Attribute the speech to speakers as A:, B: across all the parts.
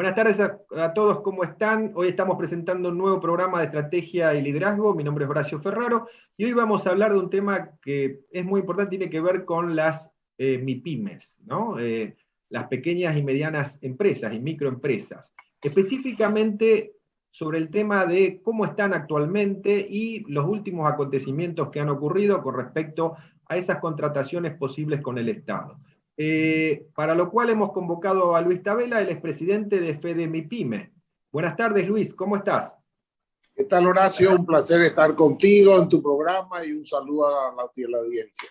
A: Buenas tardes a todos, ¿cómo están? Hoy estamos presentando un nuevo programa de estrategia y liderazgo. Mi nombre es Horacio Ferraro y hoy vamos a hablar de un tema que es muy importante, tiene que ver con las MIPYMES, ¿no? Las pequeñas y medianas empresas y microempresas. Específicamente sobre el tema de cómo están actualmente y los últimos acontecimientos que han ocurrido con respecto a esas contrataciones posibles con el Estado. Para lo cual hemos convocado a Luis Tabela, el expresidente de FEDEMIPYME. Buenas tardes, Luis, ¿cómo estás?
B: ¿Qué tal, Horacio? Un placer estar contigo en tu programa y un saludo a la audiencia.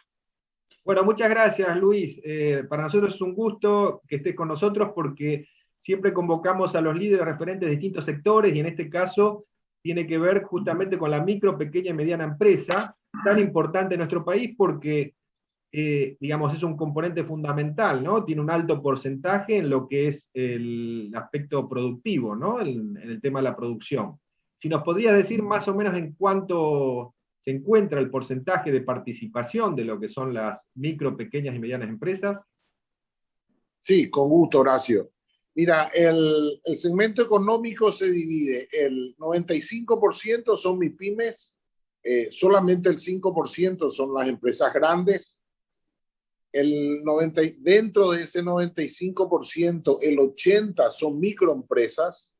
A: Bueno, muchas gracias, Luis. Para nosotros es un gusto que estés con nosotros porque siempre convocamos a los líderes referentes de distintos sectores y en este caso tiene que ver justamente con la micro, pequeña y mediana empresa, tan importante en nuestro país porque digamos, es un componente fundamental, ¿no? Tiene un alto porcentaje en lo que es el aspecto productivo, ¿no? En el tema de la producción. Si nos podrías decir más o menos en cuánto se encuentra el porcentaje de participación de lo que son las micro, pequeñas y medianas empresas.
B: Sí, con gusto, Horacio. Mira, el segmento económico se divide, el 95% son MIPYMES, solamente el 5% son las empresas grandes. Dentro de ese 95%, el 80% son microempresas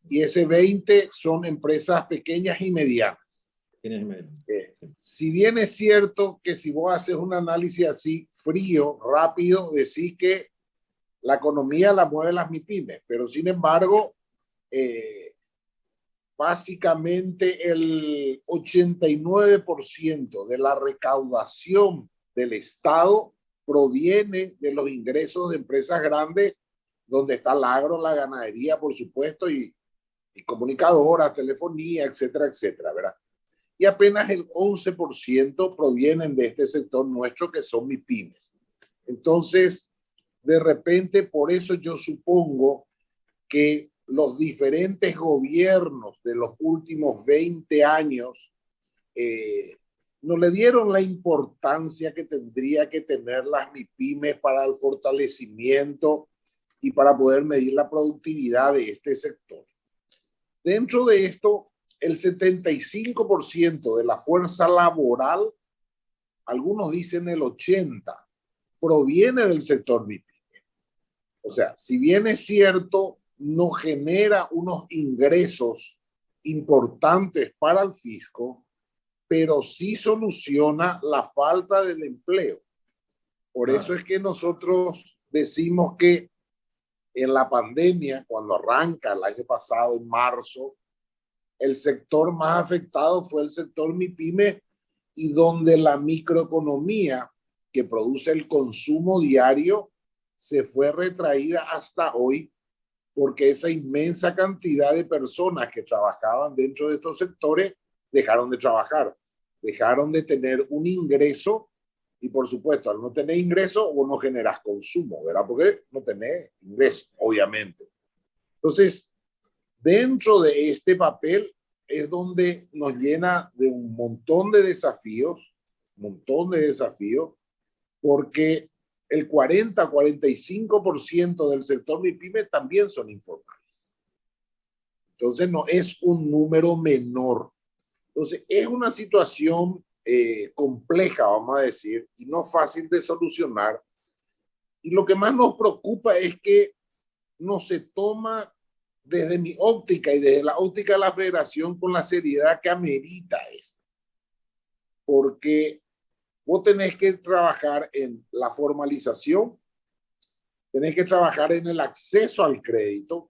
B: y ese 20% son empresas pequeñas y medianas. Si bien es cierto que si vos haces un análisis así frío, rápido, decís que la economía la mueven las MIPYMES, pero sin embargo, básicamente el 89% de la recaudación del Estado proviene de los ingresos de empresas grandes, donde está el agro, la ganadería, por supuesto, y comunicadoras, telefonía, etcétera, etcétera, ¿verdad? Y apenas el 11% provienen de este sector nuestro, que son MIPYMES. Entonces, de repente, por eso yo supongo que los diferentes gobiernos de los últimos 20 años no le dieron la importancia que tendría que tener las MIPYMES para el fortalecimiento y para poder medir la productividad de este sector. Dentro de esto, el 75% de la fuerza laboral, algunos dicen el 80%, proviene del sector MIPYME. O sea, si bien es cierto, no genera unos ingresos importantes para el fisco, pero sí soluciona la falta del empleo. Por eso es que nosotros decimos que en la pandemia, cuando arranca el año pasado, en marzo, el sector más afectado fue el sector MIPYME y donde la microeconomía que produce el consumo diario se fue retraída hasta hoy, porque esa inmensa cantidad de personas que trabajaban dentro de estos sectores dejaron de trabajar, dejaron de tener un ingreso y por supuesto al no tener ingreso vos no generas consumo, ¿verdad? Porque no tenés ingreso, obviamente. Entonces, dentro de este papel es donde nos llena de un montón de desafíos, porque el 40-45% del sector MIPYME también son informales. Entonces no es un número menor. Entonces es una situación compleja, vamos a decir, y no fácil de solucionar. Y lo que más nos preocupa es que no se toma desde mi óptica y desde la óptica de la federación con la seriedad que amerita esto. Porque vos tenés que trabajar en la formalización, tenés que trabajar en el acceso al crédito.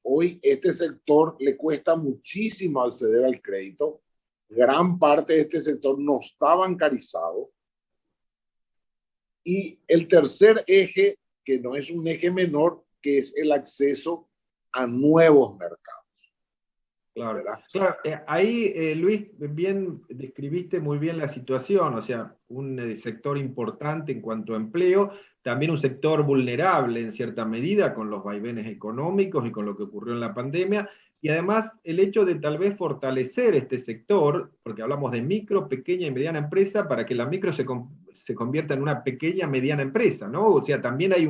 B: Hoy este sector le cuesta muchísimo acceder al crédito. Gran parte de este sector no está bancarizado. Y el tercer eje, que no es un eje menor, que es el acceso a nuevos mercados.
A: Claro, claro. Ahí, Luis, bien describiste muy bien la situación, o sea, un sector importante en cuanto a empleo, también un sector vulnerable en cierta medida con los vaivenes económicos y con lo que ocurrió en la pandemia, y además el hecho de tal vez fortalecer este sector, porque hablamos de micro, pequeña y mediana empresa, para que la micro se convierta en una pequeña, mediana empresa, ¿no? O sea, también hay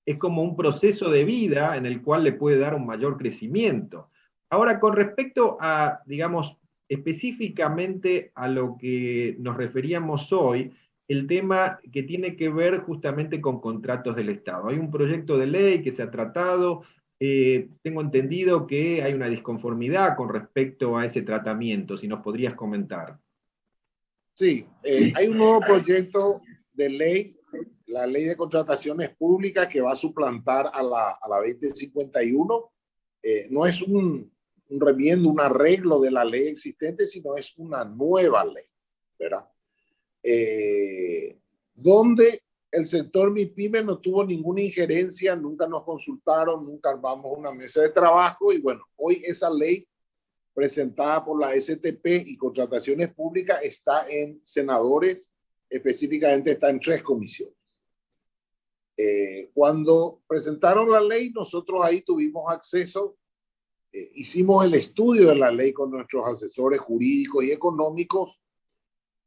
A: es como un proceso de vida en el cual le puede dar un mayor crecimiento. Ahora, con respecto a, digamos, específicamente a lo que nos referíamos hoy, el tema que tiene que ver justamente con contratos del Estado. Hay un proyecto de ley que se ha tratado, tengo entendido que hay una disconformidad con respecto a ese tratamiento, si nos podrías comentar.
B: Sí, hay un nuevo proyecto de ley, la ley de contrataciones públicas, que va a suplantar a la 2051. No es un remiendo, un arreglo de la ley existente, sino es una nueva ley, ¿verdad? Donde el sector MIPYME no tuvo ninguna injerencia, nunca nos consultaron, nunca armamos una mesa de trabajo, y bueno, hoy esa ley presentada por la STP y contrataciones públicas está en senadores, específicamente está en 3 comisiones. Cuando presentaron la ley, nosotros ahí tuvimos acceso, hicimos el estudio de la ley con nuestros asesores jurídicos y económicos,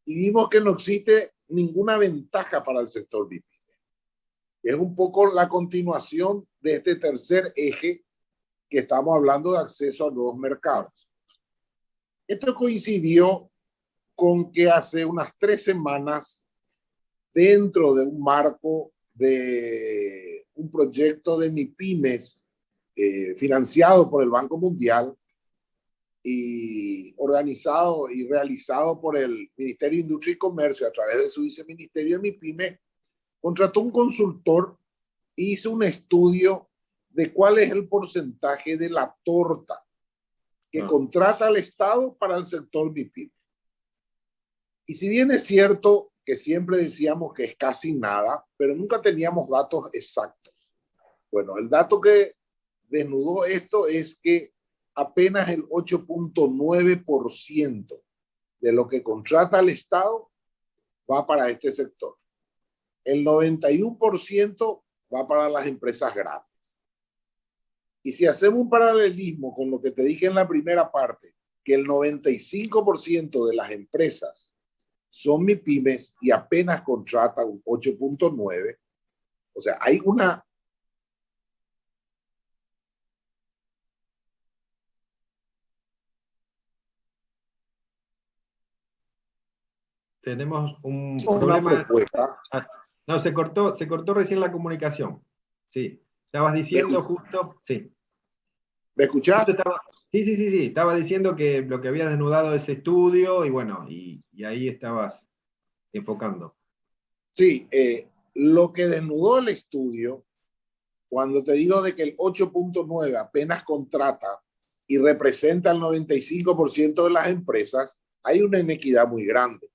B: y vimos que no existe ninguna ventaja para el sector MIPYME. Es un poco la continuación de este tercer eje que estamos hablando, de acceso a nuevos mercados. Esto coincidió con que hace unas 3 semanas, dentro de un marco de un proyecto de MIPYMES financiado por el Banco Mundial y organizado y realizado por el Ministerio de Industria y Comercio a través de su viceministerio de MIPYME, contrató un consultor e hizo un estudio de cuál es el porcentaje de la torta que contrata el Estado para el sector MIPYME. Y si bien es cierto que siempre decíamos que es casi nada, pero nunca teníamos datos exactos. Bueno, el dato que desnudó esto es que apenas el 8.9% de lo que contrata el Estado va para este sector. El 91% va para las empresas grandes. Y si hacemos un paralelismo con lo que te dije en la primera parte, que el 95% de las empresas son MIPYMES y apenas contratan un 8.9%, o sea, hay una...
A: Tenemos un problema.
B: Propuesta.
A: No, se cortó recién la comunicación. Sí, estabas diciendo justo, sí.
B: ¿Me escuchás?
A: Sí, estaba diciendo que lo que había desnudado ese estudio y bueno, y ahí estabas enfocando.
B: Sí, lo que desnudó el estudio, cuando te digo de que el 8.9 apenas contrata y representa el 95% de las empresas, hay una inequidad muy grande.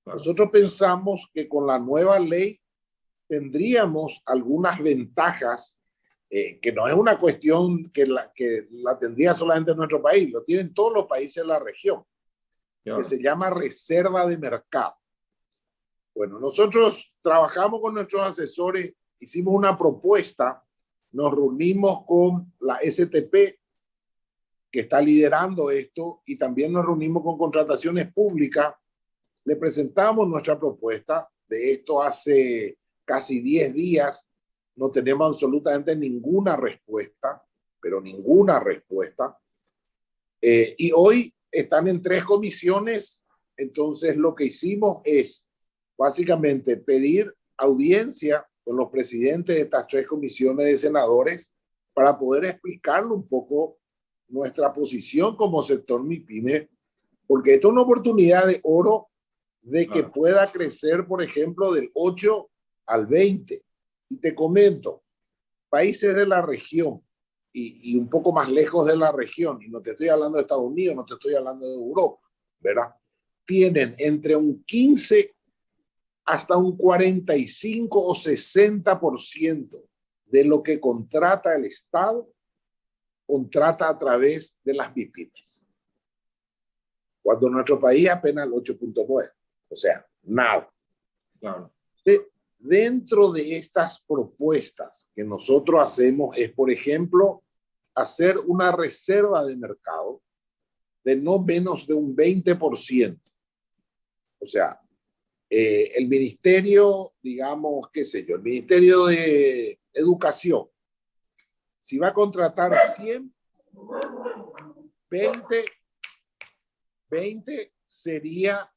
B: Claro. Nosotros pensamos que con la nueva ley tendríamos algunas ventajas, que no es una cuestión que la tendría solamente en nuestro país, lo tienen todos los países de la región, claro, que se llama reserva de mercado. Bueno, nosotros trabajamos con nuestros asesores, hicimos una propuesta, nos reunimos con la STP, que está liderando esto, y también nos reunimos con contrataciones públicas. Le presentamos nuestra propuesta de esto hace casi 10 días. No tenemos absolutamente ninguna respuesta, pero ninguna respuesta. Y hoy están en 3 comisiones. Entonces lo que hicimos es básicamente pedir audiencia con los presidentes de estas 3 comisiones de senadores para poder explicarle un poco nuestra posición como sector MIPYME, porque esta es una oportunidad de oro de que pueda crecer, por ejemplo, del 8 al 20. Y te comento, países de la región y un poco más lejos de la región, y no te estoy hablando de Estados Unidos, no te estoy hablando de Europa, ¿verdad? Tienen entre un 15 hasta un 45 o 60% de lo que contrata el Estado, contrata a través de las MIPYMES. Cuando nuestro país apenas el 8.9%. O sea, nada.
A: Claro.
B: Dentro de estas propuestas que nosotros hacemos es, por ejemplo, hacer una reserva de mercado de no menos de un 20%. O sea, el ministerio, digamos, qué sé yo, el Ministerio de educación. Si va a contratar 100, 20 sería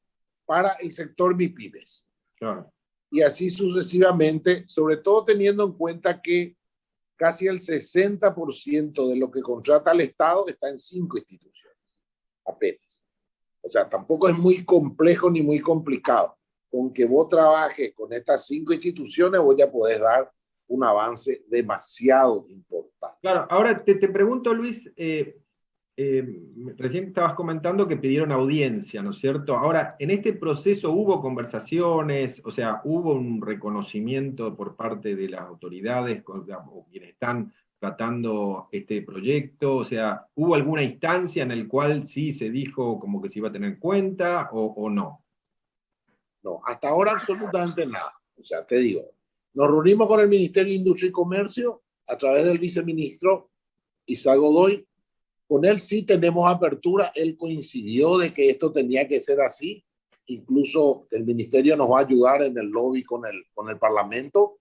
B: para el sector MIPYMES.
A: Claro.
B: Y así sucesivamente, sobre todo teniendo en cuenta que casi el 60% de lo que contrata el Estado está en 5 instituciones, apenas. O sea, tampoco es muy complejo ni muy complicado. Con que vos trabajes con estas 5 instituciones, voy a poder dar un avance demasiado importante.
A: Claro, ahora te pregunto, Luis, recién estabas comentando que pidieron audiencia, ¿no es cierto? Ahora, en este proceso hubo conversaciones, o sea, hubo un reconocimiento por parte de las autoridades o quienes están tratando este proyecto, o sea, ¿hubo alguna instancia en la cual sí se dijo como que se iba a tener en cuenta o no?
B: No, hasta ahora absolutamente nada. O sea, te digo, nos reunimos con el Ministerio de Industria y Comercio a través del viceministro Isaac Godoy. Con él sí tenemos apertura. Él coincidió de que esto tenía que ser así. Incluso el ministerio nos va a ayudar en el lobby con el Parlamento.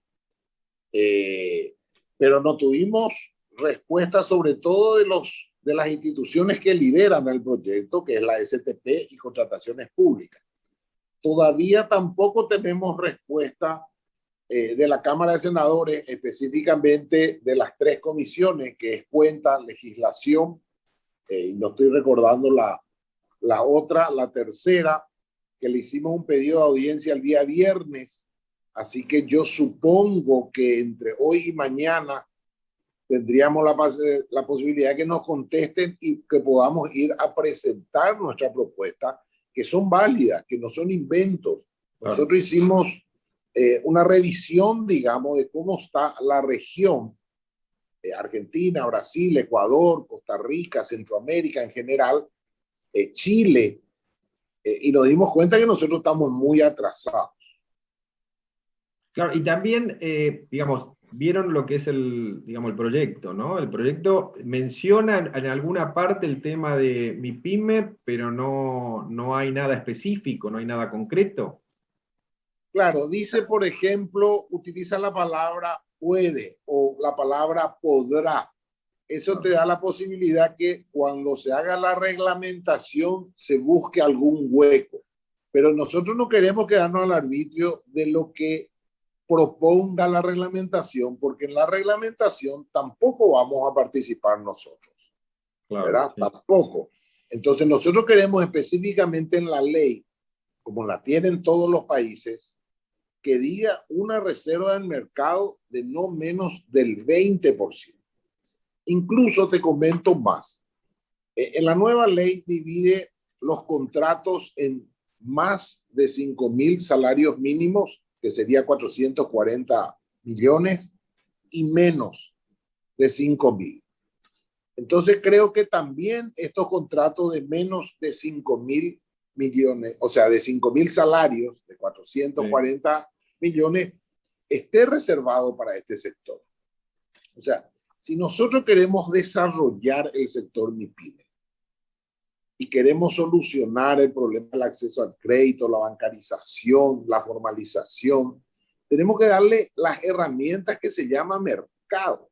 B: Pero no tuvimos respuesta, sobre todo de las instituciones que lideran el proyecto, que es la STP y Contrataciones Públicas. Todavía tampoco tenemos respuesta de la Cámara de Senadores, específicamente de las 3 comisiones, que es Cuenta, Legislación, no estoy recordando la otra, la tercera, que le hicimos un pedido de audiencia el día viernes. Así que yo supongo que entre hoy y mañana tendríamos la posibilidad de que nos contesten y que podamos ir a presentar nuestra propuesta, que son válidas, que no son inventos. Nosotros hicimos una revisión, digamos, de cómo está la región, Argentina, Brasil, Ecuador, Costa Rica, Centroamérica en general, Chile, y nos dimos cuenta que nosotros estamos muy atrasados.
A: Claro, y también, digamos, vieron lo que es digamos, el proyecto, ¿no? El proyecto menciona en alguna parte el tema de MIPYME, pero no hay nada específico, no hay nada concreto.
B: Claro, dice, por ejemplo, utiliza la palabra puede o la palabra podrá. Eso te da la posibilidad que cuando se haga la reglamentación se busque algún hueco. Pero nosotros no queremos quedarnos al arbitrio de lo que proponga la reglamentación, porque en la reglamentación tampoco vamos a participar nosotros, ¿verdad?
A: Sí.
B: Tampoco. Entonces nosotros queremos específicamente en la ley, como la tienen todos los países, que diga una reserva del mercado de no menos del 20%. Incluso te comento más. En la nueva ley divide los contratos en más de 5.000 salarios mínimos, que sería 440 millones, y menos de 5.000. Entonces creo que también estos contratos de menos de 5.000 millones, o sea, de 5.000 salarios, de 440 millones, esté reservado para este sector. O sea, si nosotros queremos desarrollar el sector MIPYME y queremos solucionar el problema del acceso al crédito, la bancarización, la formalización, tenemos que darle las herramientas que se llama mercado.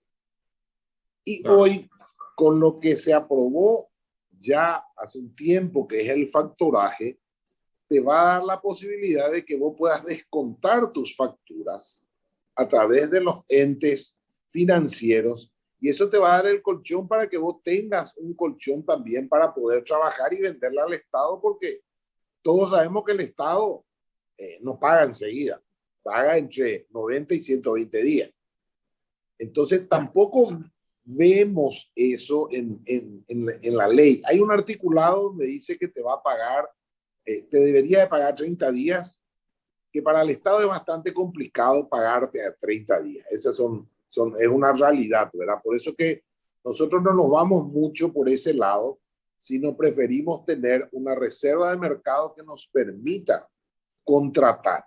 B: Y hoy, con lo que se aprobó ya hace un tiempo, que es el factoraje, te va a dar la posibilidad de que vos puedas descontar tus facturas a través de los entes financieros, y eso te va a dar el colchón para que vos tengas un colchón también para poder trabajar y venderla al Estado, porque todos sabemos que el Estado no paga enseguida, paga entre 90 y 120 días. Entonces tampoco vemos eso en la ley. Hay un articulado donde dice que te va a pagar, te debería de pagar 30 días, que para el Estado es bastante complicado pagarte a 30 días. Esas es una realidad, ¿verdad? Por eso que nosotros no nos vamos mucho por ese lado, sino preferimos tener una reserva de mercado que nos permita contratar.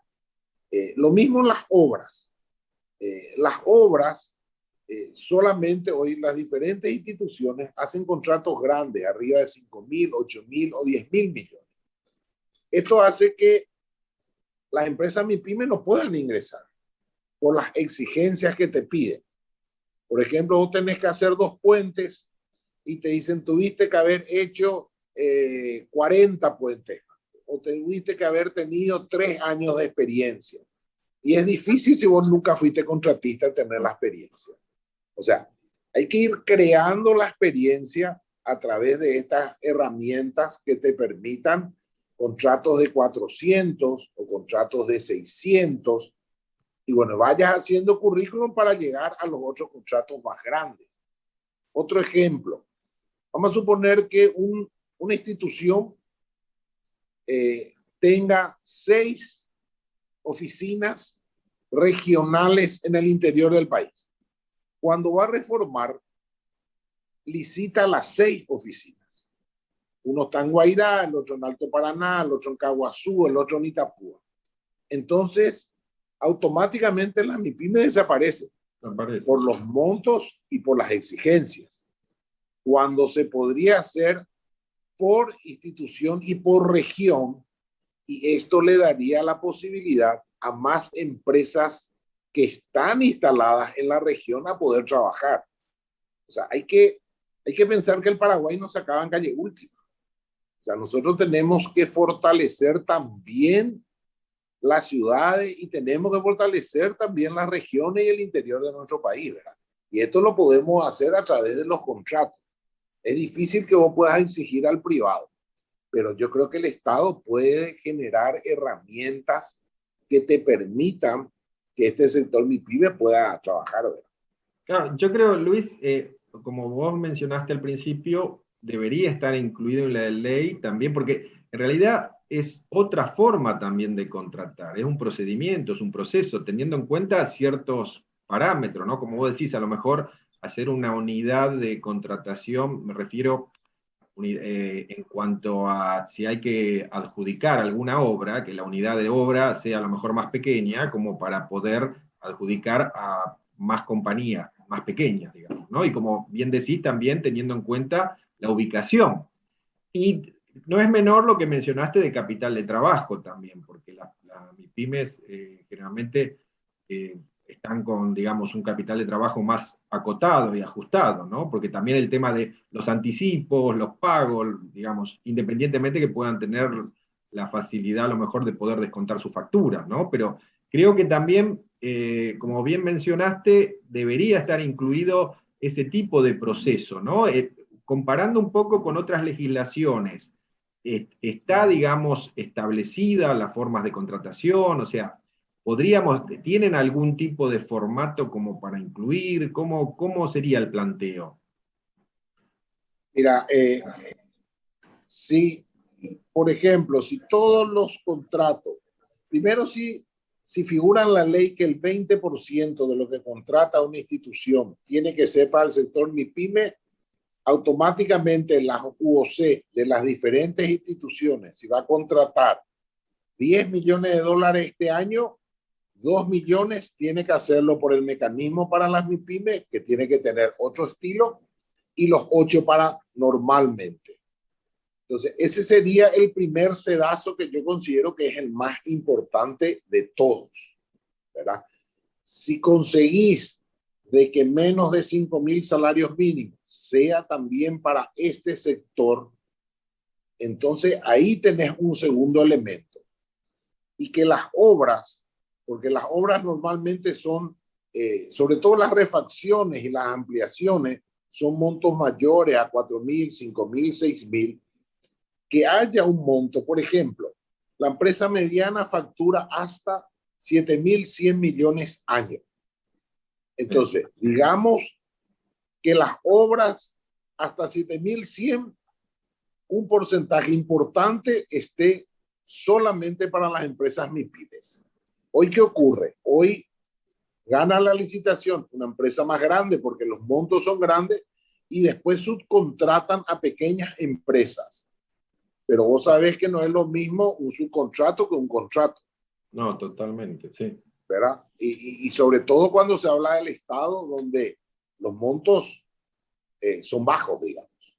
B: Lo mismo en las obras. Las obras, solamente hoy las diferentes instituciones hacen contratos grandes, arriba de 5.000, 8.000 o 10.000 millones. Esto hace que las empresas MIPYME no puedan ingresar por las exigencias que te piden. Por ejemplo, vos tenés que hacer 2 puentes y te dicen, tuviste que haber hecho 40 puentes o tuviste que haber tenido 3 años de experiencia. Y es difícil si vos nunca fuiste contratista tener la experiencia. O sea, hay que ir creando la experiencia a través de estas herramientas que te permitan contratos de 400 o contratos de 600. Y bueno, vayas haciendo currículum para llegar a los otros contratos más grandes. Otro ejemplo, vamos a suponer que una institución tenga 6 oficinas regionales en el interior del país. Cuando va a reformar, licita las 6 oficinas. Uno está en Guairá, el otro en Alto Paraná, el otro en Caguazú, el otro en Itapúa. Entonces, automáticamente las MIPYME desaparecen por los montos y por las exigencias, cuando se podría hacer por institución y por región, y esto le daría la posibilidad a más empresas que están instaladas en la región a poder trabajar. O sea, hay que pensar que el Paraguay no se acaba en calle última. O sea, nosotros tenemos que fortalecer también las ciudades y tenemos que fortalecer también las regiones y el interior de nuestro país, ¿verdad? Y esto lo podemos hacer a través de los contratos. Es difícil que vos puedas exigir al privado, pero yo creo que el Estado puede generar herramientas que te permitan que este sector MIPYME pueda trabajar, ¿verdad?
A: Claro, yo creo, Luis, como vos mencionaste al principio, debería estar incluido en la ley también, porque en realidad es otra forma también de contratar, es un procedimiento, es un proceso, teniendo en cuenta ciertos parámetros, ¿no? Como vos decís, a lo mejor hacer una unidad de contratación, me refiero en cuanto a si hay que adjudicar alguna obra, que la unidad de obra sea a lo mejor más pequeña, como para poder adjudicar a más compañías, más pequeñas, digamos, ¿no? Y como bien decís, también teniendo en cuenta la ubicación. Y no es menor lo que mencionaste de capital de trabajo también, porque las MIPYMES generalmente están con, digamos, un capital de trabajo más acotado y ajustado, ¿no? Porque también el tema de los anticipos, los pagos, digamos, independientemente que puedan tener la facilidad a lo mejor de poder descontar sus facturas, ¿no? Pero creo que también, como bien mencionaste, debería estar incluido ese tipo de proceso, ¿no? Comparando un poco con otras legislaciones, está, digamos, establecida las formas de contratación, o sea, ¿tienen algún tipo de formato como para incluir? ¿Cómo sería el planteo?
B: Mira, si, por ejemplo, si todos los contratos, primero si figura en la ley que el 20% de lo que contrata una institución tiene que ser para el sector MIPYME, automáticamente las UOC de las diferentes instituciones, si va a contratar 10 millones de dólares este año, 2 millones tiene que hacerlo por el mecanismo para las MIPYME, que tiene que tener otro estilo, y los 8 para normalmente. Entonces, ese sería el primer sedazo que yo considero que es el más importante de todos, ¿verdad? Si conseguís de que menos de 5.000 salarios mínimos sea también para este sector, entonces ahí tenés un segundo elemento. Y que las obras, porque las obras normalmente son, sobre todo las refacciones y las ampliaciones, son montos mayores a 4.000, 5.000, 6.000, que haya un monto, por ejemplo, la empresa mediana factura hasta 7.100 millones año. Entonces, digamos que las obras hasta 7.100, un porcentaje importante esté solamente para las empresas MIPYMES. Hoy, ¿qué ocurre? Hoy gana la licitación una empresa más grande porque los montos son grandes y después subcontratan a pequeñas empresas. Pero vos sabés que no es lo mismo un subcontrato que un contrato.
A: No, totalmente, sí.
B: ¿Verdad? Y sobre todo cuando se habla del Estado, donde los montos son bajos, digamos,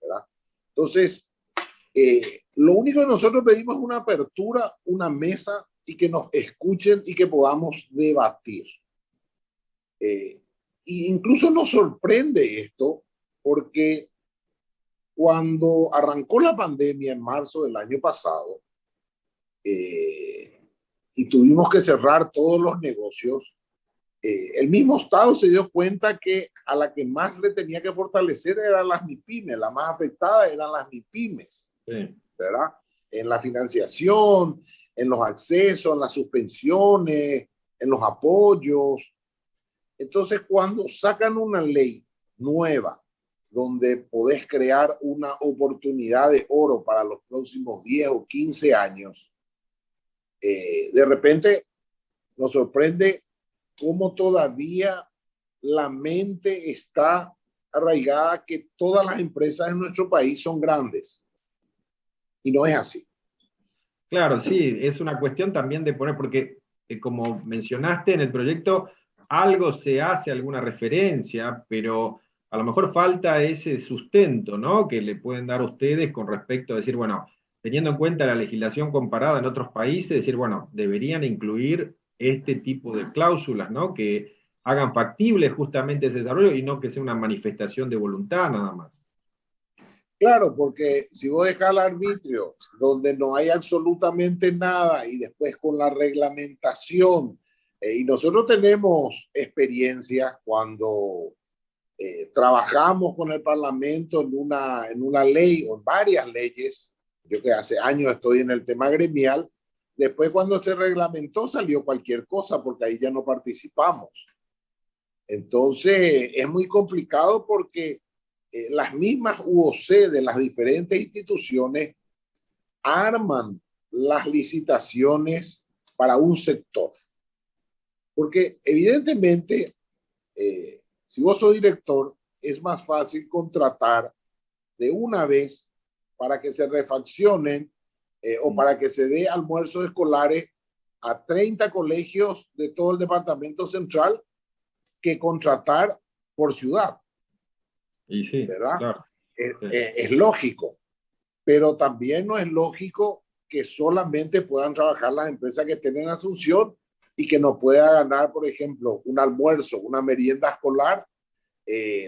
B: ¿verdad? Entonces, lo único que nosotros pedimos es una apertura, una mesa y que nos escuchen y que podamos debatir. Y incluso nos sorprende esto porque cuando arrancó la pandemia en marzo del año pasado y tuvimos que cerrar todos los negocios, el mismo Estado se dio cuenta que a la que más le tenía que fortalecer eran las MIPYMES, la más afectada eran las MIPYMES, sí, ¿verdad? En la financiación, en los accesos, en las suspensiones, en los apoyos. Entonces, cuando sacan una ley nueva donde podés crear una oportunidad de oro para los próximos 10 o 15 años, de repente nos sorprende cómo todavía la mente está arraigada que todas las empresas en nuestro país son grandes. Y no es así.
A: Claro, sí, es una cuestión también de poner, porque como mencionaste en el proyecto, algo se hace, alguna referencia, pero a lo mejor falta ese sustento, ¿no? Que le pueden dar ustedes con respecto a decir, bueno, teniendo en cuenta la legislación comparada en otros países, decir, bueno, deberían incluir este tipo de cláusulas, ¿no? Que hagan factible justamente ese desarrollo y no que sea una manifestación de voluntad nada más.
B: Claro, porque si vos dejas el arbitrio donde no hay absolutamente nada y después con la reglamentación, y nosotros tenemos experiencia cuando trabajamos con el Parlamento en una ley o en varias leyes, yo que hace años estoy en el tema gremial, después cuando se reglamentó salió cualquier cosa porque ahí ya no participamos. Entonces es muy complicado porque las mismas UOC de las diferentes instituciones arman las licitaciones para un sector. Porque evidentemente, si vos sos director, es más fácil contratar de una vez para que se refaccionen o para que se dé almuerzos escolares a 30 colegios de todo el departamento central que contratar por ciudad.
A: Y sí,
B: ¿verdad?
A: Claro.
B: Es lógico, pero también no es lógico que solamente puedan trabajar las empresas que estén en Asunción y que no pueda ganar, por ejemplo, un almuerzo, una merienda escolar,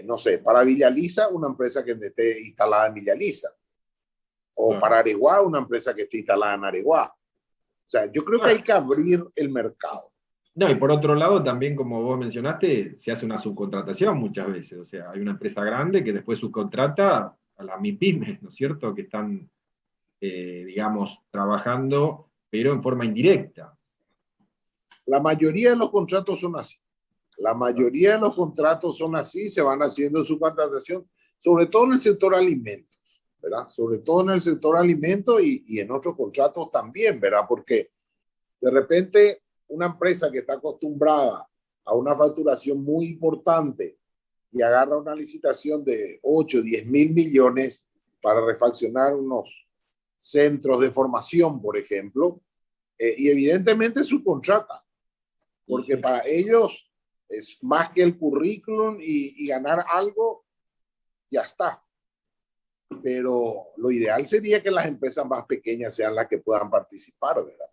B: no sé, para Villa Lisa, una empresa que esté instalada en Villa Lisa, o claro, para Areguá, una empresa que esté instalada en Areguá. O sea, yo creo que hay que abrir el mercado.
A: No, y por otro lado, también como vos mencionaste, se hace una subcontratación muchas veces. O sea, hay una empresa grande que después subcontrata a las MIPYMES, ¿no es cierto? Que están, digamos, trabajando, pero en forma indirecta.
B: La mayoría de los contratos son así. La mayoría de los contratos son así, se van haciendo subcontratación, sobre todo en el sector alimentos, ¿verdad? Sobre todo en el sector alimentos y en otros contratos también, ¿verdad? Porque de repente una empresa que está acostumbrada a una facturación muy importante y agarra una licitación de 8, 10 mil millones para refaccionar unos centros de formación, por ejemplo, y evidentemente subcontrata, porque para ellos es más que el currículum y ganar algo, ya está. Pero lo ideal sería que las empresas más pequeñas sean las que puedan participar, ¿verdad?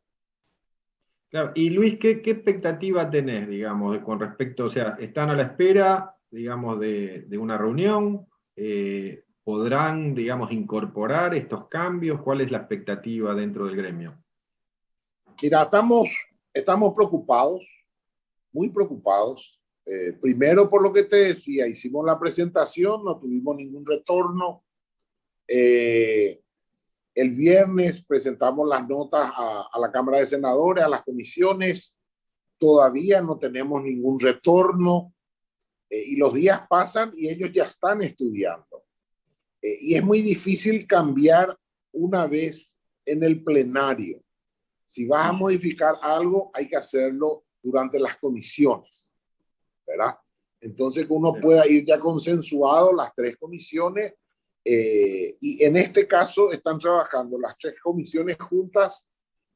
A: Claro. Y Luis, ¿qué expectativa tenés, digamos, con respecto, o sea, están a la espera, digamos, de una reunión? ¿Podrán, digamos, incorporar estos cambios? ¿Cuál es la expectativa dentro del gremio?
B: Mira, estamos preocupados, muy preocupados. Primero, por lo que te decía, hicimos la presentación, no tuvimos ningún retorno. El viernes presentamos las notas a la Cámara de Senadores, a las comisiones. Todavía no tenemos ningún retorno y los días pasan y ellos ya están estudiando. Y es muy difícil cambiar una vez en el plenario. Si vas a modificar algo, hay que hacerlo durante las comisiones, ¿verdad? Entonces que uno pueda ir ya consensuado las tres comisiones y en este caso están trabajando las tres comisiones juntas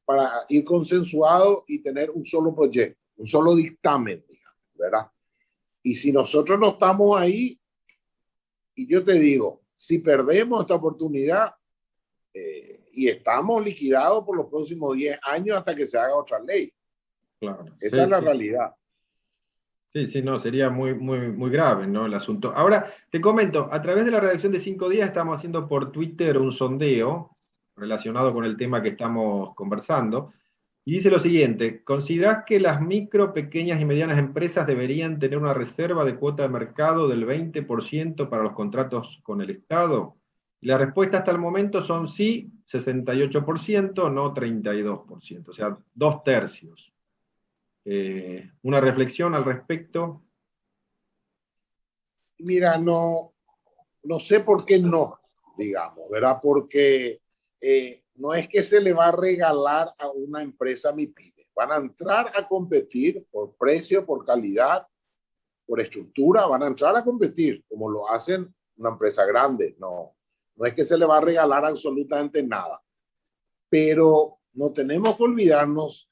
B: para ir consensuado y tener un solo proyecto, un solo dictamen, digamos, ¿verdad? Y si nosotros no estamos ahí, y yo te digo, si perdemos esta oportunidad y estamos liquidados por los próximos 10 años hasta que se haga otra ley.
A: Claro.
B: Esa es la realidad.
A: Sí, sí, no, sería muy grave, ¿no? El asunto. Ahora, te comento, a través de la redacción de 5 días estamos haciendo por Twitter un sondeo relacionado con el tema que estamos conversando. Y dice lo siguiente: ¿considerás que las micro, pequeñas y medianas empresas deberían tener una reserva de cuota de mercado del 20% para los contratos con el Estado? Y la respuesta hasta el momento son sí, 68%, no 32%, o sea, 2/3. Una reflexión al respecto.
B: Mira, no sé por qué no, digamos, ¿verdad? Porque no es que se le va a regalar a una empresa MIPYME. Van a entrar a competir por precio, por calidad, por estructura, van a entrar a competir como lo hacen una empresa grande. No es que se le va a regalar absolutamente nada. Pero no tenemos que olvidarnos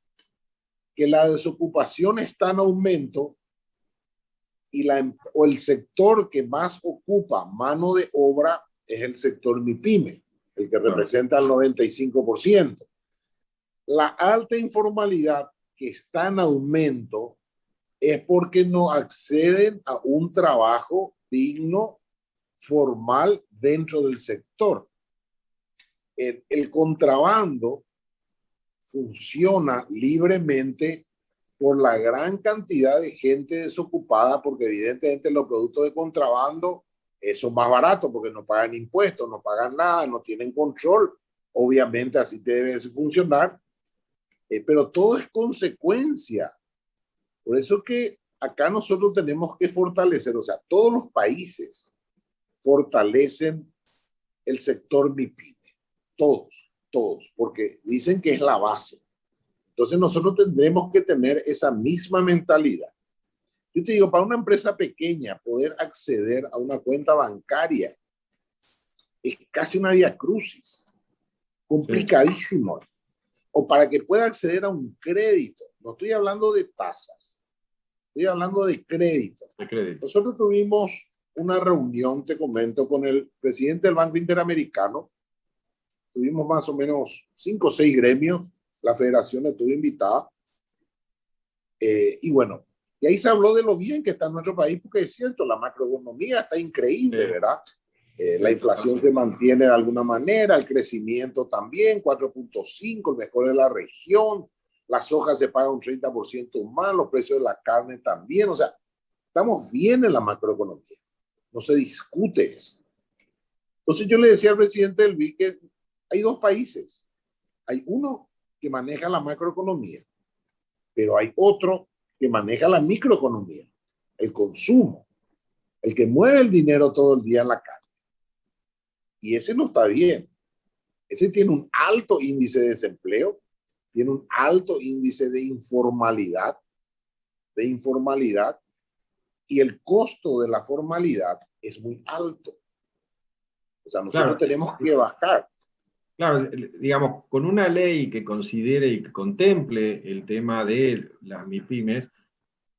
B: que la desocupación está en aumento y el sector que más ocupa mano de obra es el sector MIPYME, el que representa el 95%. La alta informalidad que está en aumento es porque no acceden a un trabajo digno, formal dentro del sector. El contrabando funciona libremente por la gran cantidad de gente desocupada, porque evidentemente los productos de contrabando son más baratos porque no pagan impuestos, no pagan nada, no tienen control. Obviamente así debe funcionar, pero todo es consecuencia. Por eso que acá nosotros tenemos que fortalecer, o sea, todos los países fortalecen el sector MIPYME, todos, porque dicen que es la base. Entonces nosotros tendremos que tener esa misma mentalidad. Yo te digo, para una empresa pequeña poder acceder a una cuenta bancaria es casi una vía crucis, complicadísimo. Sí. O para que pueda acceder a un crédito, no estoy hablando de tasas, estoy hablando de crédito. Nosotros tuvimos una reunión, te comento, con el presidente del Banco Interamericano. Tuvimos más o menos 5 o 6 gremios, la federación estuvo invitada. Y bueno, y ahí se habló de lo bien que está en nuestro país, porque es cierto, la macroeconomía está increíble, ¿verdad? La inflación se mantiene de alguna manera, el crecimiento también, 4.5, el mejor de la región, las sojas se pagan un 30% más, los precios de la carne también, o sea, estamos bien en la macroeconomía, no se discute eso. Entonces yo le decía al presidente del BID que hay dos países, hay uno que maneja la macroeconomía, pero hay otro que maneja la microeconomía, el consumo, el que mueve el dinero todo el día en la calle. Y ese no está bien. Ese tiene un alto índice de desempleo, tiene un alto índice de informalidad, y el costo de la formalidad es muy alto. O sea, nosotros tenemos que bajar.
A: Claro, digamos, con una ley que considere y que contemple el tema de las MIPYMES,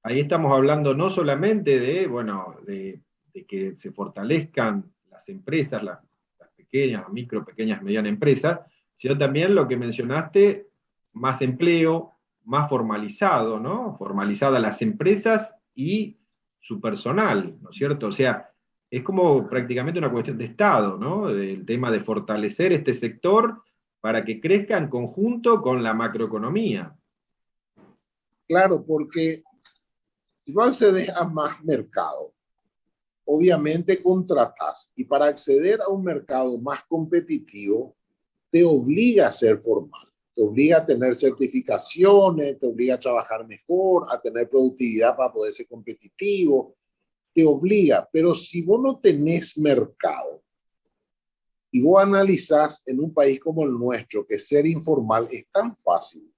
A: ahí estamos hablando no solamente de, bueno, de que se fortalezcan las empresas, las pequeñas, micro, pequeñas, medianas empresas, sino también lo que mencionaste, más empleo, más formalizado, ¿no? Formalizadas las empresas y su personal, ¿no es cierto? O sea, es como prácticamente una cuestión de Estado, ¿no? El tema de fortalecer este sector para que crezca en conjunto con la macroeconomía.
B: Claro, porque si vos accedes a más mercado, obviamente contratas, y para acceder a un mercado más competitivo, te obliga a ser formal, te obliga a tener certificaciones, te obliga a trabajar mejor, a tener productividad para poder ser competitivo, te obliga. Pero si vos no tenés mercado y vos analizás en un país como el nuestro que ser informal es tan fácil,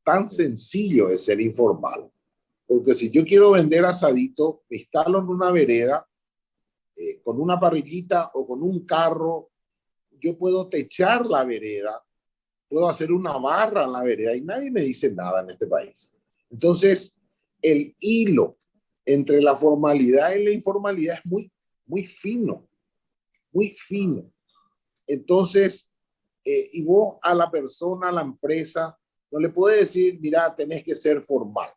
B: tan sencillo es ser informal, porque si yo quiero vender asadito, me instalo en una vereda con una parrillita o con un carro, yo puedo techar la vereda, puedo hacer una barra en la vereda y nadie me dice nada en este país. Entonces, el hilo entre la formalidad y la informalidad es muy fino, muy fino. Entonces, y vos a la persona, a la empresa, no le puedes decir, mira, tenés que ser formal.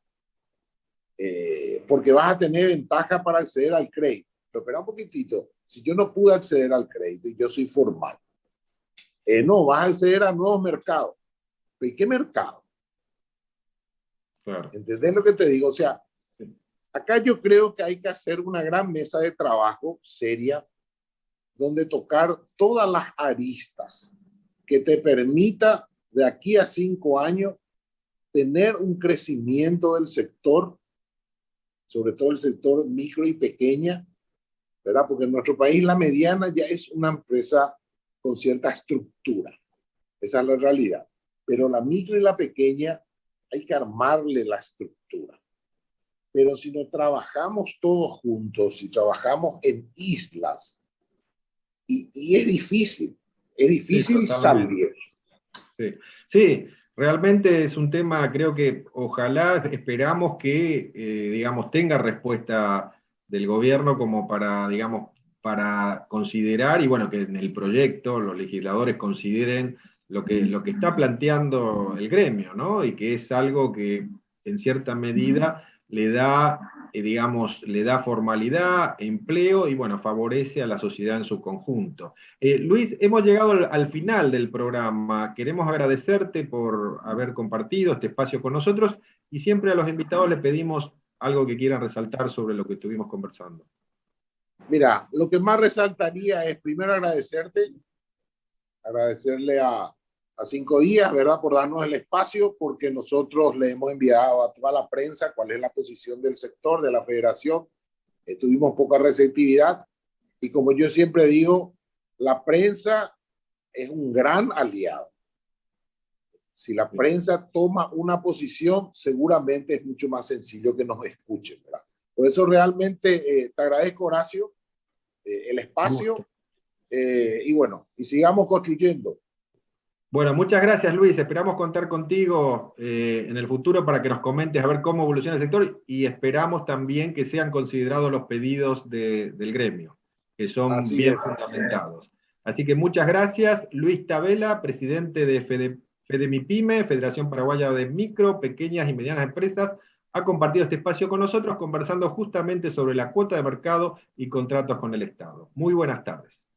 B: porque vas a tener ventaja para acceder al crédito. Pero espera un poquitito, si yo no pude acceder al crédito y yo soy formal, no, vas a acceder a nuevos mercados. ¿Y qué mercado?
A: Claro.
B: ¿Entendés lo que te digo? O sea, acá yo creo que hay que hacer una gran mesa de trabajo seria donde tocar todas las aristas que te permita de aquí a 5 años tener un crecimiento del sector, sobre todo el sector micro y pequeña, ¿verdad? Porque en nuestro país la mediana ya es una empresa con cierta estructura. Esa es la realidad. Pero la micro y la pequeña hay que armarle la estructura. Pero si no trabajamos todos juntos, si trabajamos en islas, y es difícil
A: Sí,
B: salir.
A: Sí. Sí, realmente es un tema, creo que ojalá esperamos que, digamos, tenga respuesta del gobierno como para, digamos, para considerar, y bueno, que en el proyecto los legisladores consideren lo que está planteando el gremio, ¿no? Y que es algo que en cierta medida le da, digamos, le da formalidad, empleo y bueno, favorece a la sociedad en su conjunto. Luis, hemos llegado al final del programa. Queremos agradecerte por haber compartido este espacio con nosotros y siempre a los invitados le pedimos algo que quieran resaltar sobre lo que estuvimos conversando.
B: Mira, lo que más resaltaría es primero agradecerle a 5 días, ¿verdad? Por darnos el espacio, porque nosotros le hemos enviado a toda la prensa cuál es la posición del sector, de la federación. Tuvimos poca receptividad y como yo siempre digo, la prensa es un gran aliado. Si la prensa toma una posición, seguramente es mucho más sencillo que nos escuchen, ¿verdad? Por eso realmente te agradezco, Horacio, el espacio y bueno, y sigamos construyendo.
A: Bueno, muchas gracias Luis. Esperamos contar contigo en el futuro para que nos comentes a ver cómo evoluciona el sector y esperamos también que sean considerados los pedidos del gremio, que son
B: Así
A: bien
B: es.
A: fundamentados. Así que muchas gracias. Luis Tabela, presidente de FEDEMIPYME, Federación Paraguaya de Micro, Pequeñas y Medianas Empresas, ha compartido este espacio con nosotros conversando justamente sobre la cuota de mercado y contratos con el Estado. Muy buenas tardes.